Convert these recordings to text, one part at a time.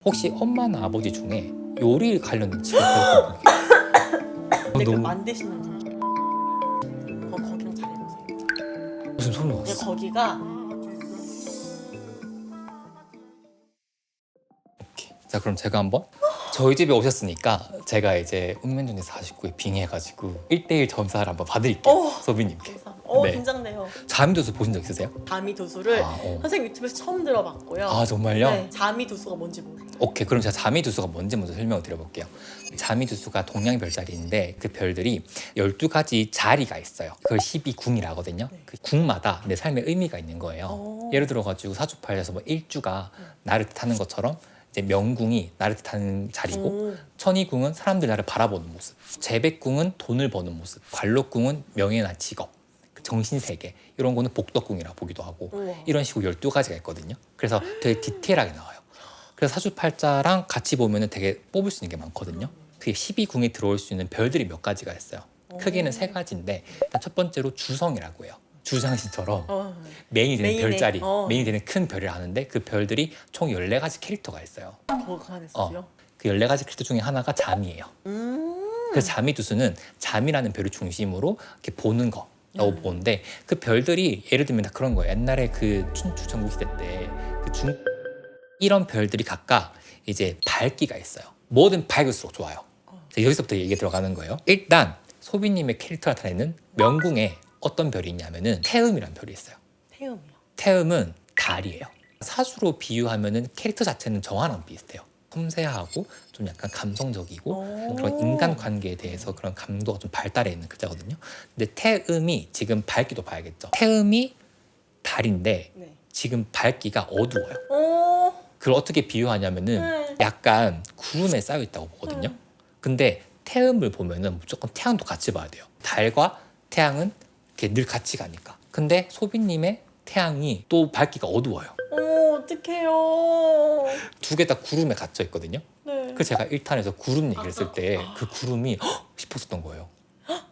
혹시 엄마나 아버지 중에 요리 관련 직업 배웠던 분이 근데 그 너무 만드시는 분 거기랑 잘 해보세요. 무슨 소리 근데 났어? 거기가 자, 그럼 제가 한번 저희 집에 오셨으니까 제가 이제 읍면동에 49에 빙해가지고 1대1 점사를 한번 받을게요. 소비님께. 네. 긴장돼요. 자미두수 보신 적 있으세요? 자미두수를 선생님 유튜브에서 처음 들어봤고요. 아, 정말요? 네, 자미두수가 뭔지 몰라요. 오케이, 그럼 제가 자미두수가 뭔지 먼저 설명을 드려볼게요. 자미두수가 동양 별자리인데 그 별들이 12가지 자리가 있어요. 그걸 12궁이라 하거든요. 네. 그 궁마다 내 삶의 의미가 있는 거예요. 오. 예를 들어가지고 사주팔에서 뭐 일주가 나를 뜻하는 것처럼 이제 명궁이 나를 뜻하는 자리고, 오. 천이궁은 사람들 나를 바라보는 모습, 재백궁은 돈을 버는 모습, 관록궁은 명예나 직업, 정신세계, 이런 거는 복덕궁이라 보기도 하고, 우와. 이런 식으로 12가지가 있거든요. 그래서 되게 디테일하게 나와요. 그래서 사주팔자랑 같이 보면 되게 뽑을 수 있는 게 많거든요. 그게 12궁에 들어올 수 있는 별들이 몇 가지가 있어요. 크게는 3가지인데, 일단 첫 번째로 주성이라고 해요. 주장신처럼 메인이 되는 메인에, 별자리, 메인이 되는 큰 별을 아는데, 그 별들이 총 14가지 캐릭터가 있어요. 그거 안했어요? 그 14가지 캐릭터 중에 하나가 잠이에요. 그래서 자미두수는 잠이라는 별을 중심으로 이렇게 보는 거라고 보는데, 그 별들이 예를 들면 다 그런 거예요. 옛날에 그 춘추 전국시대 때 이런 별들이 각각 이제 밝기가 있어요. 뭐든 밝을수록 좋아요. 여기서부터 얘기 들어가는 거예요. 일단 소비님의 캐릭터 나타내는 명궁에 어떤 별이 있냐면은 태음이라는 별이 있어요. 태음이요? 태음은 달이에요. 사주로 비유하면은 캐릭터 자체는 정화랑 비슷해요. 섬세하고 좀 약간 감성적이고 그런 인간관계에 대해서 그런 감도가 좀 발달해 있는 글자거든요. 근데 태음이 지금 밝기도 봐야겠죠. 태음이 달인데 네. 지금 밝기가 어두워요. 오. 그걸 어떻게 비유하냐면은 약간 구름에 쌓여 있다고 보거든요. 근데 태음을 보면은 무조건 태양도 같이 봐야 돼요. 달과 태양은 이렇게 늘 같이 가니까. 근데 소비님의 태양이 또 밝기가 어두워요. 어떡해요. 두 개 다 구름에 갇혀 있거든요. 네. 그래서 제가 1탄에서 구름 얘기를 했을 때 그 구름이 싶었었던 거예요.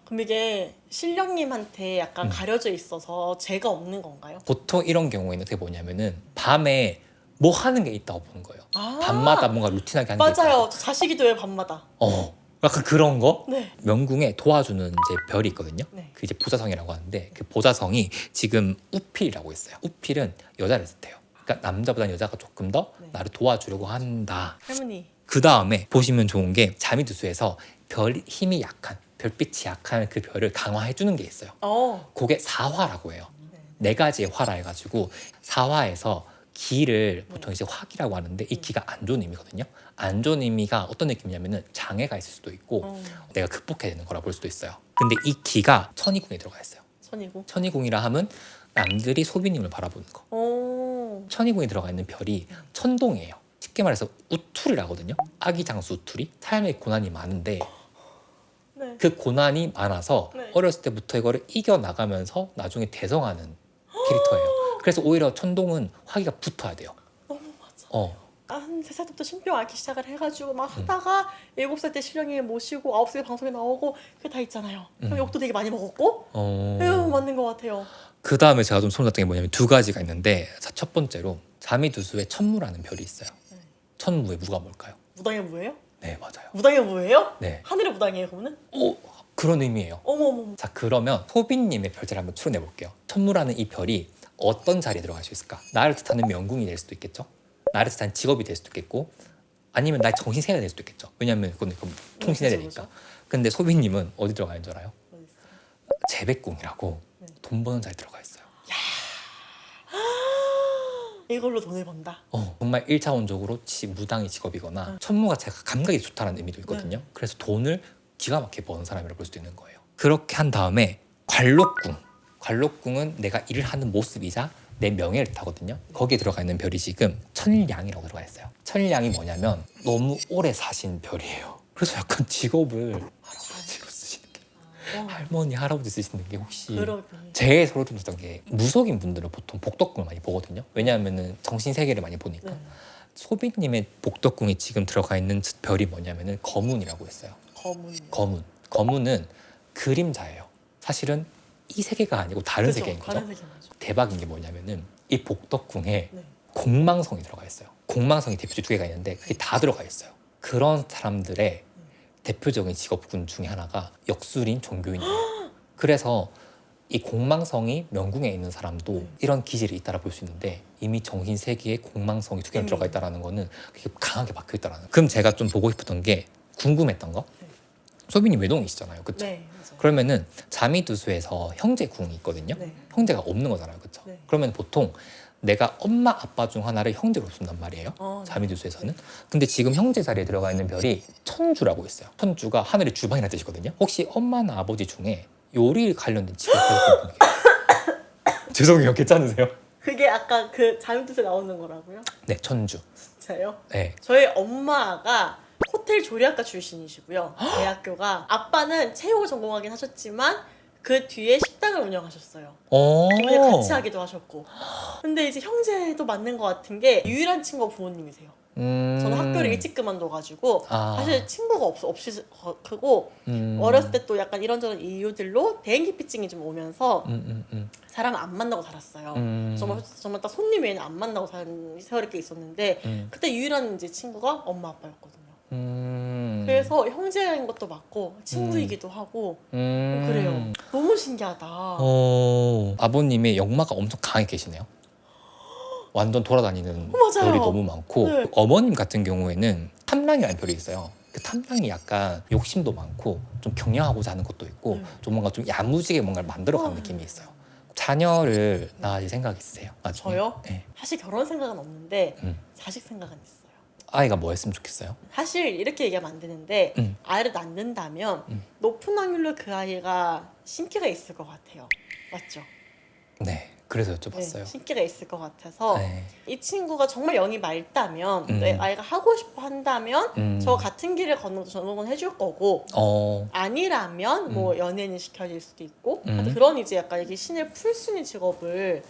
그럼 이게 신령님한테 약간 가려져 있어서 죄가 없는 건가요? 보통 이런 경우에는 어떻게 보냐면은 밤에 뭐 하는 게 있다고 보는 거예요. 밤마다 뭔가 루틴하게 하는 게 있다고. 맞아요. 저 자식이도요 밤마다. 약간 그런 거? 네. 명궁에 도와주는 이제 별이 있거든요. 네. 그 이제 보자성이라고 하는데, 그 보자성이 지금 우필이라고 있어요. 우필은 여자를 뜻해요. 그러니까 남자보다는 여자가 조금 더 나를 도와주려고 한다. 할머니. 그 다음에 보시면 좋은 게 자미두수에서 별 힘이 약한, 별빛이 약한 그 별을 강화해주는 게 있어요. 그게 사화라고 해요. 네 가지의 화라 해가지고, 사화에서 기를 보통 이제 화기라고 하는데, 이 기가 안 좋은 의미거든요. 안 좋은 의미가 어떤 느낌이냐면은 장애가 있을 수도 있고 내가 극복해야 되는 거라 볼 수도 있어요. 근데 이 기가 천이궁에 들어가 있어요. 천이고. 천이궁이라 하면 남들이 소비님을 바라보는 거. 천이궁에 들어가 있는 별이 천동이에요. 쉽게 말해서 우투리라거든요. 아기장수 우투리. 삶의 고난이 많은데 네. 그 고난이 많아서 네. 어렸을 때부터 이거를 이겨나가면서 나중에 대성하는 캐릭터예요. 그래서 오히려 천동은 화기가 붙어야 돼요. 너무 맞아. 한 3살 때부터 신병 앓기 시작을 해가지고 막 하다가 7살 때 신령님 모시고 9살 때 방송에 나오고 그게 다 있잖아요. 그럼 욕도 되게 많이 먹었고 맞는 것 같아요. 그 다음에 제가 좀 소름 돋았던 게 뭐냐면 2가지가 있는데, 첫 번째로 자미두수에 천무라는 별이 있어요. 천무의 무가 뭘까요? 무당의 무예요? 네, 맞아요. 무당의 무예요? 네. 하늘의 무당이에요 그러면? 그런 의미예요. 어머. 자, 그러면 소비님의 별자를 한번 추려내 볼게요. 천무라는 이 별이 어떤 자리에 들어갈 수 있을까? 나를 뜻하는 명궁이 될 수도 있겠죠. 나를 뜻하는 직업이 될 수도 있겠고, 아니면 나의 정신세계가 될 수도 있겠죠. 왜냐하면 그건 통신해야 되니까. 근데 소비님은 어디 들어가 있는 줄 알아요? 어디 있어요? 재백궁이라고 돈 버는 자리에 들어가 있어요. 이걸로 돈을 번다. 정말 1차원적으로 무당이 직업이거나 천무가 제가 감각이 좋다는 의미도 있거든요. 그래서 돈을 기가 막히게 버는 사람이라고 볼 수도 있는 거예요. 그렇게 한 다음에 관록궁. 관록궁은 내가 일을 하는 모습이자 내 명예를 뜻하거든요. 거기에 들어가 있는 별이 지금 천일양이라고 들어가 있어요. 천일양이 뭐냐면 너무 오래 사신 별이에요. 그래서 약간 직업을 할아버지로 쓰시는 게, 할머니, 할아버지 쓰시는 게 혹시 제일 소름 돋았던 게, 무속인 분들은 보통 복덕궁을 많이 보거든요. 왜냐하면 정신세계를 많이 보니까. 소비님의 복덕궁에 지금 들어가 있는 별이 뭐냐면은 거문이라고 했어요. 거문은 그림자예요. 사실은 이 세계가 아니고 다른 세계인 거죠. 다른 세계인 거죠. 대박인 게 뭐냐면은 이 복덕궁에 공망성이 들어가 있어요. 공망성이 대표적 두 개가 있는데 그게 다 들어가 있어요. 그런 사람들의 대표적인 직업군 중에 하나가 역술인 종교인이에요. 그래서 이 공망성이 명궁에 있는 사람도 이런 기질이 있다라 볼 수 있는데 이미 정신 세계에 공망성이 두 개나 들어가 있다라는 거는 그게 강하게 박혀 있다라는 거예요. 그럼 제가 좀 보고 싶었던 게 궁금했던 거. 소빈이 외동이시잖아요, 그렇죠? 네, 맞아요. 그러면은 자미두수에서 형제궁이 있거든요. 네. 형제가 없는 거잖아요, 그렇죠? 네. 그러면 보통 내가 엄마 아빠 중 하나를 형제로 둔단 말이에요. 네. 자미두수에서는. 근데 지금 형제 자리에 들어가 있는 별이 천주라고 있어요. 천주가 하늘의 주방이라는 뜻이거든요. 혹시 엄마나 아버지 중에 요리 관련된 직업 가졌던 분이 계세요? 죄송해요, 괜찮으세요? 그게 아까 그 자유투세 나오는 거라고요? 네, 천주. 진짜요? 네. 저희 엄마가 호텔 조리학과 출신이시고요. 대학교가 아빠는 체육을 전공하긴 하셨지만 그 뒤에 식당을 운영하셨어요. 어머니 같이 하기도 하셨고. 근데 이제 형제도 맞는 것 같은 게 유일한 친구가 부모님이세요. 저는 학교를 일찍 그만둬가지고 사실 친구가 없이 크고 어렸을 때 또 약간 이런저런 이유들로 대인기피증이 좀 오면서 사람을 안 만나고 살았어요. 정말 딱 손님 외에는 안 만나고 산 세월이 꽤 있었는데 그때 유일한 이제 친구가 엄마 아빠였거든요. 그래서 형제인 것도 맞고 친구이기도 하고 그래요. 너무 신기하다. 아버님의 역마가 엄청 강하게 계시네요. 완전 돌아다니는 맞아요. 별이 너무 많고 네. 어머님 같은 경우에는 탐랑이라는 별이 있어요. 그 탐랑이 약간 욕심도 많고 좀 경영하고자 하는 것도 있고 좀 뭔가 좀 야무지게 뭔가를 만들어가는 느낌이 있어요. 자녀를 낳으실 생각 있으세요? 나중에? 저요? 네. 사실 결혼 생각은 없는데 자식 생각은 있어요. 아이가 뭐 했으면 좋겠어요? 사실 이렇게 얘기하면 안 되는데 아이를 낳는다면 높은 확률로 그 아이가 신기가 있을 것 같아요. 맞죠? 네, 그래서 여쭤봤어요. 네, 신기가 있을 것 같아서 네. 이 친구가 정말 영이 맑다면 내 아이가 하고 싶어 한다면 저 같은 길을 걷는 것도 저는 해줄 거고 아니라면 뭐 연예인이 시켜질 수도 있고 그런 이제 약간 이게 신을 풀 수 있는 직업을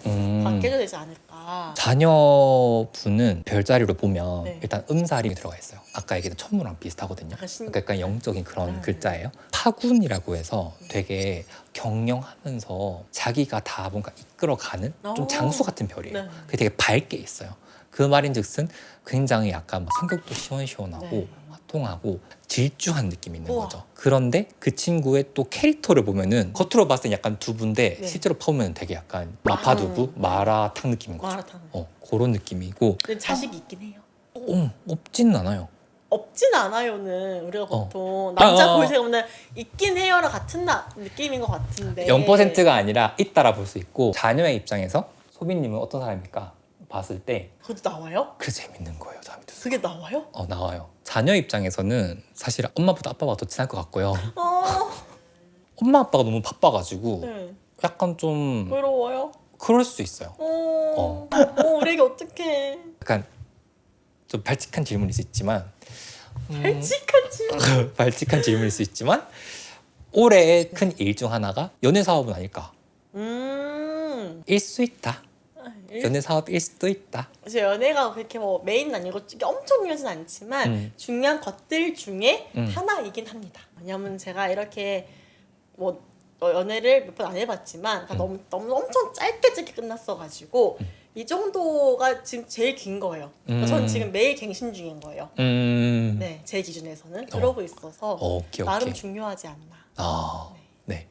갖게 해야 되지 않을까. 자녀분은 별자리로 보면 네. 일단 음살이 들어가 있어요. 아까 얘기했던 천무랑 비슷하거든요. 그러니까 약간 영적인 그런 글자예요. 파군이라고 해서 되게 경영하면서 자기가 다 뭔가 이끌어가는 좀 장수 같은 별이에요. 네. 그게 되게 밝게 있어요. 그 말인즉슨 굉장히 약간 막 성격도 시원시원하고 네. 통하고 질주한 느낌이 있는 우와. 거죠. 그런데 그 친구의 또 캐릭터를 보면은 겉으로 봤을 땐 약간 두부인데 네. 실제로 파보면 되게 약간 마파두부, 마라탕 느낌인 거죠. 마라탕. 그런 느낌이고 근데 자식이 있긴 해요. 없지는 않아요. 없진 않아요는 우리가 보통 남자 아. 보이세요는 있긴 해요랑 같은 느낌인 것 같은데 0%가 아니라 있다라 볼 수 있고 자녀의 입장에서 소빈님은 어떤 사람입니까? 봤을 때 그것도 나와요? 그 재밌는 거예요. 자미두수. 그게 나와요? 나와요. 자녀 입장에서는 사실 엄마보다 아빠가 더 친할 것 같고요. 어, 엄마 아빠가 너무 바빠가지고 네. 약간 좀 외로워요? 그럴 수 있어요. 우리 애기 어떡해. 약간 좀 발칙한 질문일 수 있지만 발칙하지. 발칙한 질문일 수 있지만 올해의 큰 일 중 하나가 연애 사업은 아닐까? 일 수 있다. 연애 사업일 수도 있다. 제 연애가 그렇게 뭐 메인은 아니고 엄청 중요하진 않지만 중요한 것들 중에 하나이긴 합니다. 왜냐면 제가 이렇게 뭐 연애를 몇 번 안 해봤지만 다 너무 엄청 짧게 끝났어가지고 이 정도가 지금 제일 긴 거예요. 전 지금 매일 갱신 중인 거예요. 네, 제 기준에서는 그러고 있어서 오케이. 나름 중요하지 않나. 네.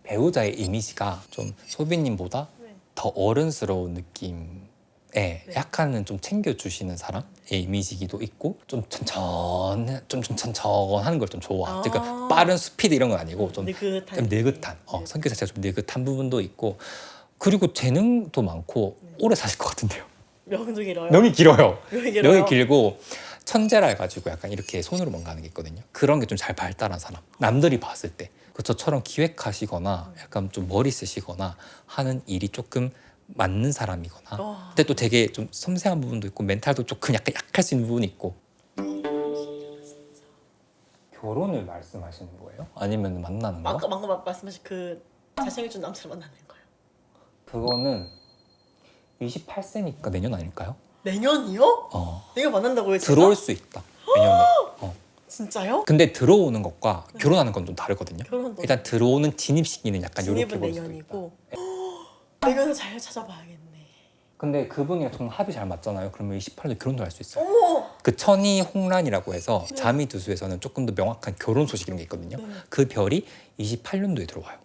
배우자의 이미지가 좀 소비님보다 더 어른스러운 느낌에 약간은 좀 챙겨주시는 사람의 이미지기도 있고 좀 천천한 걸 좀 좋아. 그러니까 빠른 스피드 이런 건 아니고 좀 느긋한 성격 자체가 좀 느긋한 부분도 있고 그리고 재능도 많고 오래 사실 것 같은데요. 명도 길어요. 명이 길어요. 명이 명이 길고 천재라 해가지고 약간 이렇게 손으로 뭔가 하는 게 있거든요. 그런 게 좀 잘 발달한 사람. 남들이 봤을 때 저처럼 기획하시거나 약간 좀 머리 쓰시거나 하는 일이 조금 맞는 사람이거나 근데 또 되게 좀 섬세한 부분도 있고 멘탈도 조금 약간 약할 수 있는 부분이 있고 결혼을 말씀하시는 거예요? 아니면 만나는 거? 아까 방금 말씀하신 그 잘생겨준 남자를 만나는 거예요. 그거는 28세니까 내년 아닐까요? 내년이요? 내가 만난다고요? 제가? 들어올 수 있다. 내년에. 진짜요? 근데 들어오는 것과 결혼하는 건 좀 다르거든요. 결혼도 일단 들어오는 진입 시기는 약간 이렇게 진입은 볼 수도 내년이고 있다. 내년을 잘 찾아봐야겠네. 근데 그분이랑 저는 합이 잘 맞잖아요. 그러면 28년도 결혼도 할 수 있어요. 어머. 그 천이 홍란이라고 해서 네. 자미두수에서는 조금 더 명확한 결혼 소식 이런 게 있거든요. 네. 그 별이 28년도에 들어와요.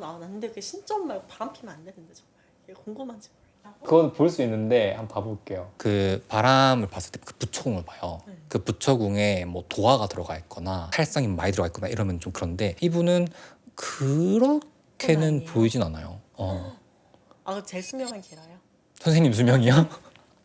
나 근데 그 신점 말고 바람 피면 안 되는데 정말 이게 궁금한지 몰라. 그건 볼 수 있는데 한번 봐볼게요. 그 바람을 봤을 때 그 부처궁을 봐요. 네. 그 부처궁에 뭐 도화가 들어가 있거나 탈상이 많이 들어가 있거나 이러면 좀 그런데 이분은 그렇게는 아니에요. 보이진 않아요. 아, 제일 수명한 개라요? 선생님 수명이요?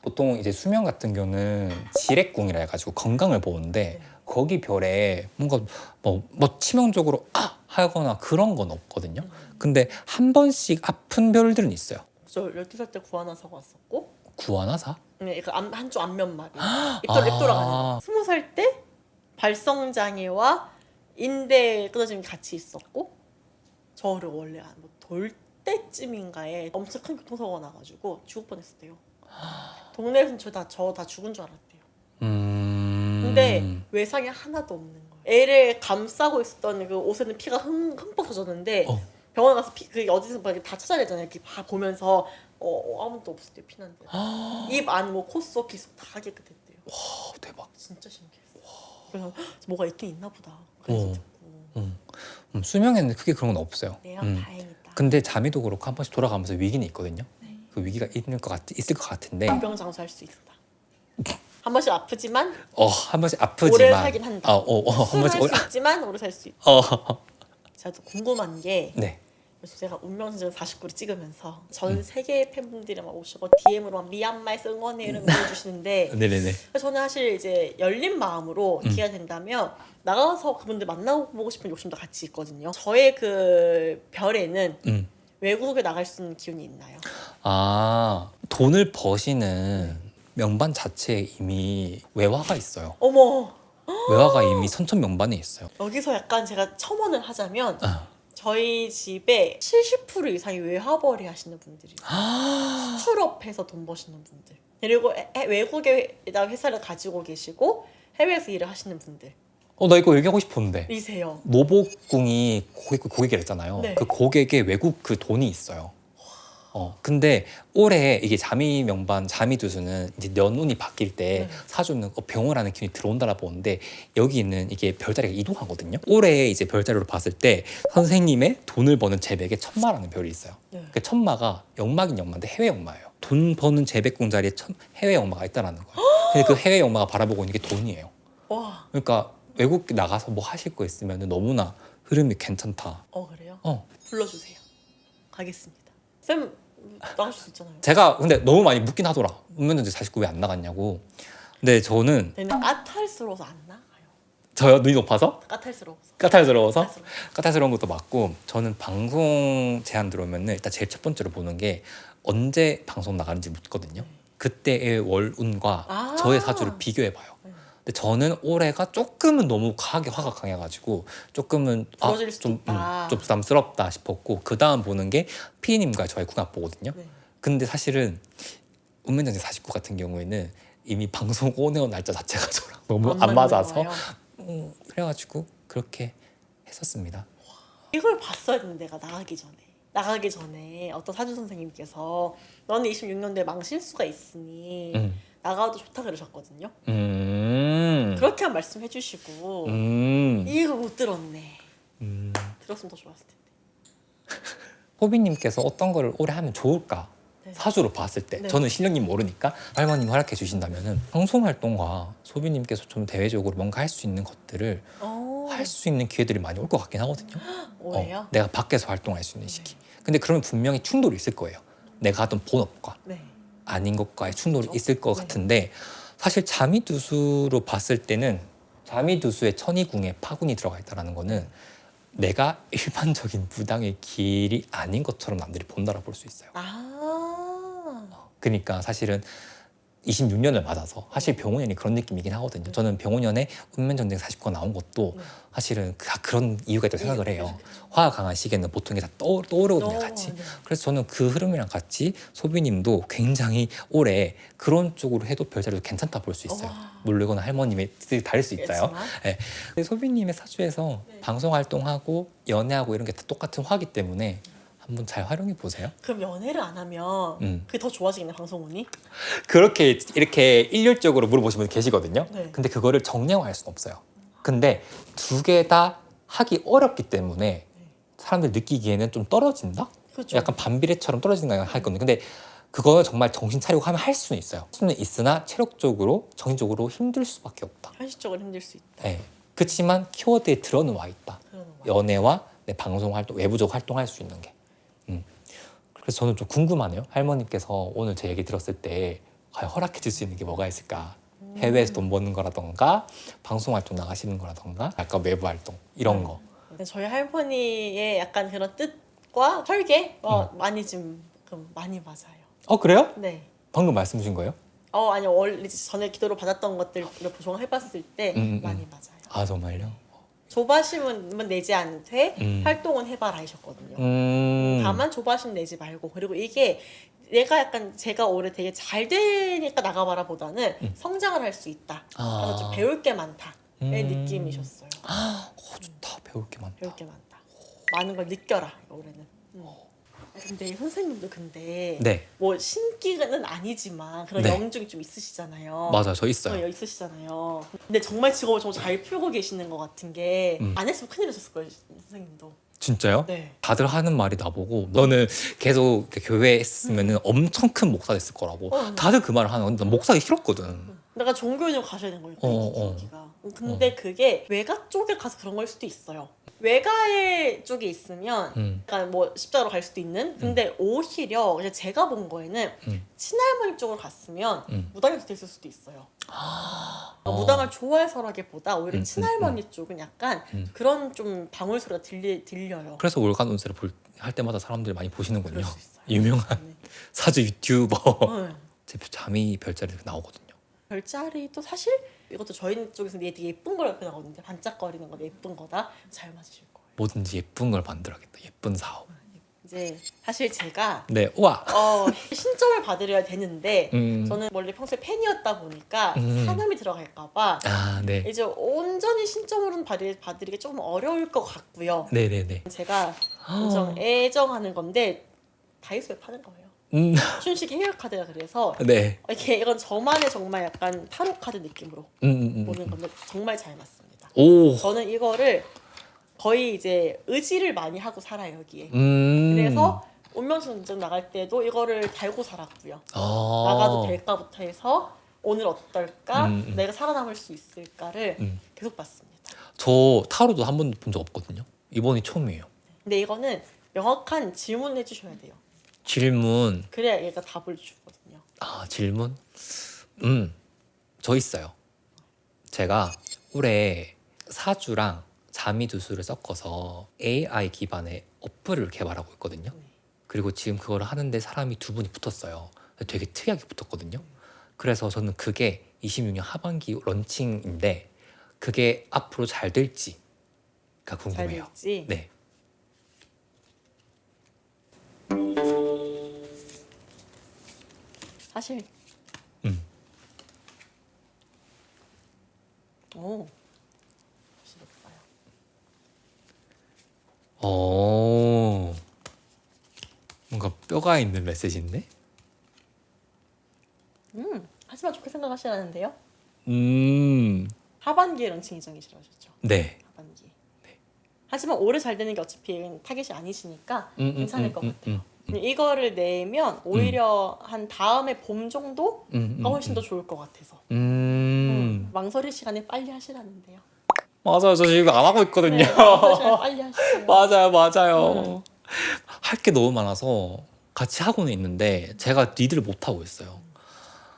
보통 이제 수명 같은 경우는 지렉궁이라 해가지고 건강을 보는데 네. 거기 별에 뭔가 뭐 치명적으로 하거나 그런 건 없거든요. 근데 한 번씩 아픈 별들은 있어요. 저 12살 때 구하나 사고 왔었고 구하나사? 네, 이거 한쪽 안면마비 입 돌아가는 거. 20살 때 발성장애와 인대 끊어짐이 같이 있었고 저를 원래 뭐돌 때쯤인가에 엄청 큰 교통사고가 나가지고 죽을 뻔했었대요. 동네에서는 저 다 죽은 줄 알았대요. 근데 외상이 하나도 없는 거예요. 애를 감싸고 있었던 그 옷에는 피가 흠뻑 젖었는데 병원 가서 그 어디서 막 다 찾아내잖아요. 이렇게 보면서 아무도 없을 때 피난데 입 안 뭐 코 속, 귀 속 다 깨끗했대요. 와 대박. 진짜 신기했어. 그래서 뭐가 있긴 있나 보다. 그래서 듣고. 수명에는 크게 그런 건 없어요. 네, 다행이다. 근데 자미도 그렇고 한 번씩 돌아가면서 위기는 있거든요. 네. 그 위기가 있을 것 같은데 병장수할 수 있다. 한 번씩 아프지만 한 번씩 아프지만 오래 살긴 한다. 한 번씩 수 있지만 오래 살 수 있다. 제가 또 궁금한 게 네. 그래서 제가 운명선정 49를 찍으면서 전 세계 팬분들이 막 오시고 DM으로 막 미얀마에서 응원해 이런 거 보내주시는데 네네네. 저는 사실 이제 열린 마음으로 기회가 된다면 나가서 그분들 만나보고 싶은 욕심도 같이 있거든요. 저의 그 별에는 외국에 나갈 수 있는 기운이 있나요? 돈을 버시는 명반 자체에 이미 외화가 있어요. 어머, 외화가 이미 선천명반에 있어요. 여기서 약간 제가 첨언을 하자면 저희 집에 70% 이상이 외화벌이 하시는 분들이 있어요. 수출업해서 돈 버시는 분들. 그리고 외국에다 회사를 가지고 계시고 해외에서 일을 하시는 분들. 나 이거 얘기하고 싶었는데. 이세요. 노복궁이 고객이랬잖아요. 네. 그 고객에 외국 그 돈이 있어요. 근데 올해 이게 자미두수는 이제 년운이 바뀔 때 사주는 병호라는 기운이 들어온다라 보는데 여기는 이게 별자리가 이동하거든요. 올해 이제 별자리로 봤을 때 선생님의 돈을 버는 재백에 천마라는 별이 있어요. 네. 그 천마가 역마긴 역마인데 해외 역마예요. 돈 버는 재백궁 자리에 해외 역마가 있다라는 거예요. 근데 그 해외 역마가 바라보고 있는 게 돈이에요. 와. 그러니까 외국 나가서 뭐 하실 거 있으면 너무나 흐름이 괜찮다. 그래요? 불러주세요. 가겠습니다. 쌤 나가실 수 있잖아요. 제가 근데 너무 많이 묻긴 하더라. 운명전쟁 49 왜 안 나갔냐고. 근데 저는 얘는 까탈스러워서 안 나가요. 저요? 눈이 높아서? 까탈스러워서. 까탈스러워서? 까탈스러운 것도 맞고 저는 방송 제안 들어오면은 일단 제일 첫 번째로 보는 게 언제 방송 나가는지 묻거든요. 그때의 월운과 저의 사주를 비교해봐요. 근데 저는 올해가 조금은 너무 과하게 화가 강해가지고 조금은 부러질 수도 좀 있다. 부담스럽다 싶었고 그 다음 보는 게 피디님과 저의 궁합 보거든요. 네. 근데 사실은 운명전쟁 49 같은 경우에는 이미 방송 오네어 날짜 자체가 저랑 너무 안 맞아서 그래가지고 그렇게 했었습니다. 이걸 봤어야 되는데 내가 나가기 전에 어떤 사주 선생님께서 너는 26년도에 망실수가 있으니 나가도 좋다 그러셨거든요. 그렇게 한 말씀 해주시고 이거 못 들었네. 들었으면 더 좋았을 텐데. 호비님께서 어떤 거를 올해 하면 좋을까? 네. 사주로 봤을 때 네. 저는 실력님 모르니까 할머님 허락해 주신다면은 방송 활동과 소비님께서 좀 대외적으로 뭔가 할 수 있는 것들을 할 수 있는 기회들이 많이 올 것 같긴 하거든요. 올해요? 내가 밖에서 활동할 수 있는 시기. 근데 그러면 분명히 충돌이 있을 거예요. 내가 하던 본업과 네. 아닌 것과의 충돌이 그렇죠. 있을 것 네. 같은데 사실 자미두수로 봤을 때는 자미두수의 천이궁에 파군이 들어가 있다는 거는 내가 일반적인 무당의 길이 아닌 것처럼 남들이 본다라 볼 수 있어요. 그러니까 사실은 26년을 맞아서 사실 병원연이 그런 느낌이긴 하거든요. 저는 병원연에 운명전쟁 49가 나온 것도 사실은 그런 이유가 있다고 생각을 해요. 화가 강한 시기에는 보통 게 다 떠오르거든요, 같이. 그래서 저는 그 흐름이랑 같이 소비님도 굉장히 올해 그런 쪽으로 해도 별자리도 괜찮다 볼 수 있어요. 물론 이건 할머님의 뜻이 다를 수 있어요. 네. 근데 소비님의 사주에서 방송 활동하고 연애하고 이런 게 다 똑같은 화기 때문에 한번 잘 활용해 보세요. 그럼 연애를 안 하면 그게 더 좋아지겠네, 방송운이? 그렇게 이렇게 일률적으로 물어보시는 분 계시거든요. 네. 근데 그거를 정량화할 수는 없어요. 근데 두 개 다 하기 어렵기 때문에 사람들 느끼기에는 좀 떨어진다? 그렇죠. 약간 반비례처럼 떨어지는 거 할 건데 근데 그거는 정말 정신 차리고 하면 할 수는 있어요. 할 수는 있으나 체력적으로 정신적으로 힘들 수밖에 없다. 현실적으로 힘들 수 있다. 네. 그렇지만 키워드에 들어는 와 있다. 그러는 거야. 연애와 내 방송 활동, 외부적 활동할 수 있는 게. 그래서 저는 좀 궁금하네요. 할머님께서 오늘 제 얘기 들었을 때 과연 허락해 줄 수 있는 게 뭐가 있을까? 해외에서 돈 버는 거라던가 방송 활동 나가시는 거라던가 약간 외부 활동 이런 거. 근데 저희 할머니의 약간 그런 뜻과 설계 많이 좀 많이 맞아요. 그래요? 네. 방금 말씀 주신 거예요? 아니 원래 전에 기도로 받았던 것들을 조정해봤을 때 많이 맞아요. 아 정말요? 조바심은 내지 않되 활동은 해봐라 하셨거든요. 다만 조바심 내지 말고 그리고 이게 내가 약간 제가 올해 되게 잘 되니까 나가봐라 보다는 성장을 할 수 있다. 그래서 좀 배울 게 많다의 느낌이셨어요. 좋다. 배울 게 많다. 배울 게 많다. 많은 걸 느껴라 올해는. 근데 선생님도 근데 네. 뭐 신기는 아니지만 그런 네. 영중이 좀 있으시잖아요. 맞아요. 저 있어요. 있으시잖아요. 근데 정말 직업을 정말 잘 풀고 계시는 것 같은 게 안 했으면 큰일 나셨을 거예요, 선생님도. 진짜요? 네. 다들 하는 말이 나보고 너는 계속 이렇게 교회에 있으면 엄청 큰 목사 됐을 거라고. 다들 그 말을 하는 건데 난 목사기 싫었거든. 내가 종교인으로 가셔야 되는 거예요. 기가. 근데 어. 그게 외가 쪽에 가서 그런 걸 수도 있어요. 외가의 쪽에 있으면 그러니까 뭐 십자가로 갈 수도 있는. 근데 오히려 이제 제가 본 거에는 친할머니 쪽으로 갔으면 무당이 됐을 수도 있어요. 무당을 좋아해서라기보다 오히려 친할머니 쪽은 약간 그런 좀 방울 소리가 들려요. 그래서 월간 운세를 할 때마다 사람들이 많이 보시는군요. 그럴 수 있어요. 유명한 사주 유튜버. 네. 제 잠이 별자리 나오거든요. 별자리도 사실 이것도 저희 쪽에서 되게 예쁜 걸 나오는데 반짝거리는 거 예쁜 거다 잘 맞으실 거예요. 뭐든지 예쁜 걸 만들어야겠다. 예쁜 사업. 이제 사실 제가 네, 우와. 신점을 받으려야 되는데 음. 저는 원래 평소에 팬이었다 보니까 사람이 들어갈까봐 아, 네. 이제 온전히 신점으로는 받으리기 조금 어려울 것 같고요. 네네네. 제가 엄청 애정하는 건데 다이소에 파는 거예요. 춘식 헤어 카드가 그래서 네. 이건 저만의 정말 약간 타로 카드 느낌으로 보는 건데 정말 잘 맞습니다. 오. 저는 이거를 거의 이제 의지를 많이 하고 살아요 여기에. 음. 그래서 운명전쟁 나갈 때도 이거를 달고 살았고요. 아. 나가도 될까부터 해서 오늘 어떨까, 내가 살아남을 수 있을까를 계속 봤습니다. 저 타로도 한 번도 본 적 없거든요. 이번이 처음이에요. 근데 이거는 명확한 질문을 해주셔야 돼요. 질문. 그래야 얘가 답을 주거든요. 아, 질문? 저 있어요. 제가 올해 사주랑 자미두수를 섞어서 AI 기반의 어플을 개발하고 있거든요. 그리고 지금 그걸 하는데 사람이 두 분이 붙었어요. 되게 특이하게 붙었거든요. 그래서 저는 그게 26년 하반기 런칭인데 그게 앞으로 잘 될지가 궁금해요. 잘 될지. 네. 사실. 오. 멋있어요. 뭔가 뼈가 있는 메시지인데? 하지만 좋게 생각하시라는데요. 음. 하반기에 런칭 예정이시라고 하셨죠. 네. 하반기. 하지만 올해 잘 되는 게 어차피 타겟이 아니시니까 괜찮을 것 같아요. 이거를 내면 오히려 한 다음에 봄 정도가 훨씬 더 좋을 것 같아서. 망설일 시간에 빨리 하시라는데요. 맞아요. 저 지금 안 하고 있거든요. 네, 망설일 시간에 빨리 하시세요. 맞아요. 할 게 너무 많아서 같이 하고는 있는데 제가 리드를 못 하고 있어요.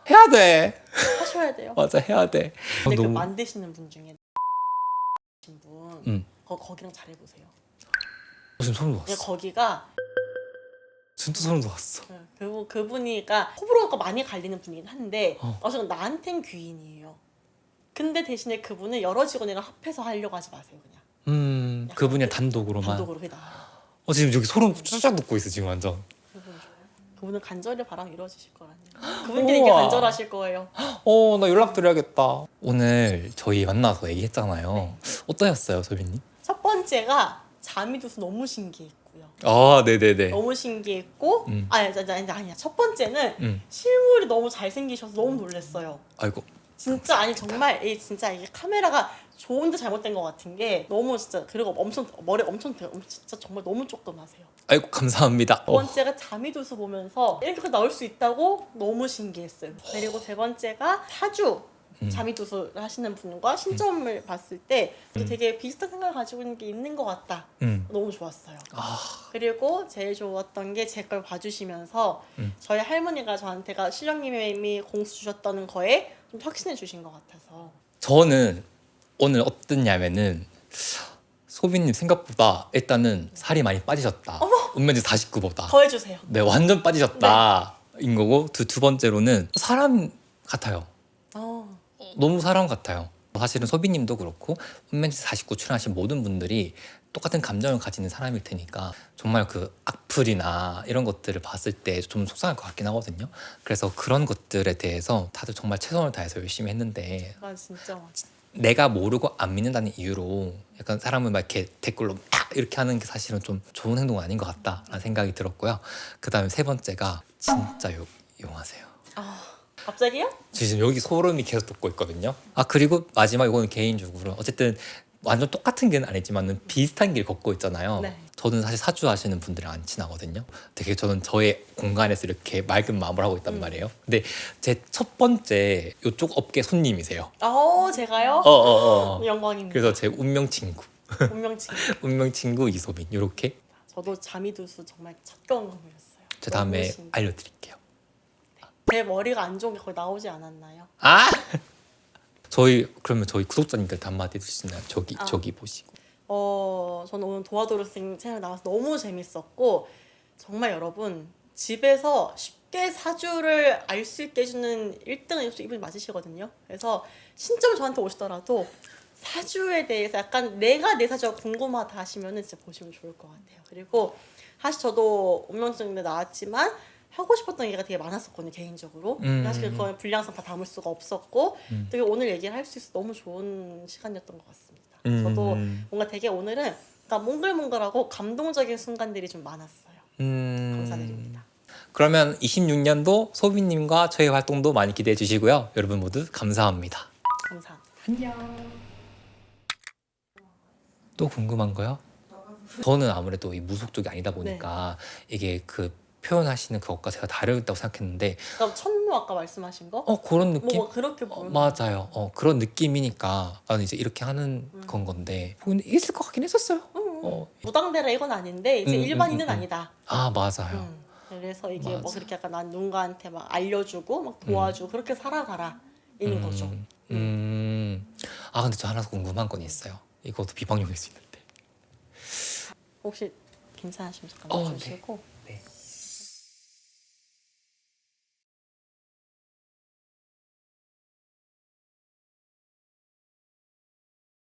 해야 돼. 하셔야 돼요. 맞아, 해야 돼. 근데 그 너무 만드시는 분 중에 분 거기랑 잘해보세요. 지금 소름 근데 돋았어. 거기가 진짜 소름 돋았어. 그분이가 호불호가 많이 갈리는 분이긴 한데 어쨌든 나한텐 귀인이에요. 근데 대신에 그분은 여러 직원이랑 합해서 하려고 하지 마세요 그냥. 그분이 단독으로만. 단독으로 그게 나아요. 지금 여기 소름 쫙 돋고 있어 지금 완전. 그분 좋아요. 그분은 간절히 바람 이루어지실 거라네요. 그분들이 이게 간절하실 거예요. 나 연락드려야겠다. 오늘 저희 만나서 얘기했잖아요. 어떠셨어요, 소빈님? 첫 번째가 자미두수 너무 신기했고 신기했더라고요. 아, 네네네. 너무 신기했고 아니야. 첫 번째는 실물이 너무 잘생기셔서 너무 놀랐어요. 아이고. 진짜 아니 정말 진짜 이게 카메라가 좋은데 잘못된 것 같은 게 너무 진짜 그리고 엄청 머리 엄청 진짜 정말 너무 조그마세요. 아이고, 감사합니다. 두 번째가 자미두수 보면서 이렇게 나올 수 있다고 너무 신기했어요. 그리고 세 번째가 사주 자미두수를 하시는 분과 신점을 봤을 때 되게 비슷한 생각을 가지고 있는 게 있는 것 같다. 너무 좋았어요. 그리고 제일 좋았던 게 제 걸 봐주시면서 저희 할머니가 저한테가 실령님이 공수 주셨다는 거에 좀 확신해 주신 것 같아서. 저는 오늘 어땠냐면은 소비님 생각보다 일단은 살이 많이 빠지셨다. 운면지 49보다. 더 해주세요. 네, 완전 빠지셨다. 인 거고 두 번째로는 사람 같아요. 너무 사람 같아요. 사실은 소비님도 그렇고 운면지 49 출연하신 모든 분들이 똑같은 감정을 가지는 사람일 테니까 정말 그 악플이나 이런 것들을 봤을 때 좀 속상할 것 같긴 하거든요. 그래서 그런 것들에 대해서 다들 정말 최선을 다해서 열심히 했는데 진짜 내가 모르고 안 믿는다는 이유로 약간 사람을 막 이렇게 댓글로 막 이렇게 하는 게 사실은 좀 좋은 행동은 아닌 것 같다라는 생각이 들었고요. 그 다음에 세 번째가 진짜 용하세요. 갑자기요? 지금 여기 소름이 계속 돋고 있거든요. 그리고 마지막 이거는 개인적으로 어쨌든 완전 똑같은 길은 아니지만 비슷한 길 걷고 있잖아요. 네. 저는 사실 사주 하시는 분들이랑 안 친하거든요. 되게 저는 저의 공간에서 이렇게 맑은 마음을 하고 있단 말이에요. 근데 제 첫 번째 이쪽 업계 손님이세요. 제가요? 영광입니다. 그래서 제 운명 친구. 운명친구. 운명 친구 이소빈 이렇게. 저도 자미두수 정말 첫 경험이었어요. 제 다음에 알려드릴게요. 제 머리가 안 좋은 게 거의 나오지 않았나요? 그러면 저희 구독자님들한테 한마디 해주실 수 있나요? 저기 보시고. 저는 오늘 도와도르생 채널 나와서 너무 재밌었고 정말 여러분 집에서 쉽게 사주를 알 수 있게 해주는 1등은 이분이 맞으시거든요. 그래서 신점 저한테 오시더라도 사주에 대해서 약간 내가 내 사주가 궁금하다 하시면 진짜 보시면 좋을 것 같아요. 그리고 사실 저도 운명증인데 나왔지만 하고 싶었던 얘기가 되게 많았었거든요, 개인적으로. 사실 그거는 분량상 다 담을 수가 없었고 되게 오늘 얘기를 할 수 있어서 너무 좋은 시간이었던 것 같습니다. 저도 뭔가 되게 오늘은 그러니까 몽글몽글하고 감동적인 순간들이 좀 많았어요. 감사드립니다. 그러면 26년도 소비님과 저의 활동도 많이 기대해 주시고요. 여러분 모두 감사합니다. 감사합니다. 안녕. 또 궁금한 거요? 저는 아무래도 이 무속 쪽이 아니다 보니까 이게 그 표현하시는 그것과 제가 다르다고 생각했는데 그럼 천무 아까 말씀하신 거? 그런 느낌? 뭐 그렇게 보면 맞아요. 그런 느낌이니까 나는 이제 이렇게 하는 건데 근데 있을 것 같긴 했었어요. 무당대라 이건 아닌데 이제 일반인은 아니다. 맞아요. 그래서 이게 뭐 맞아. 그렇게 약간 난 누군가한테 막 알려주고 막 도와주고 그렇게 살아가라 이런 거죠. 근데 저 하나 궁금한 건 있어요. 이것도 비방용일 수 있는데. 혹시 괜찮으시면 잠깐 네. 주시고. 네.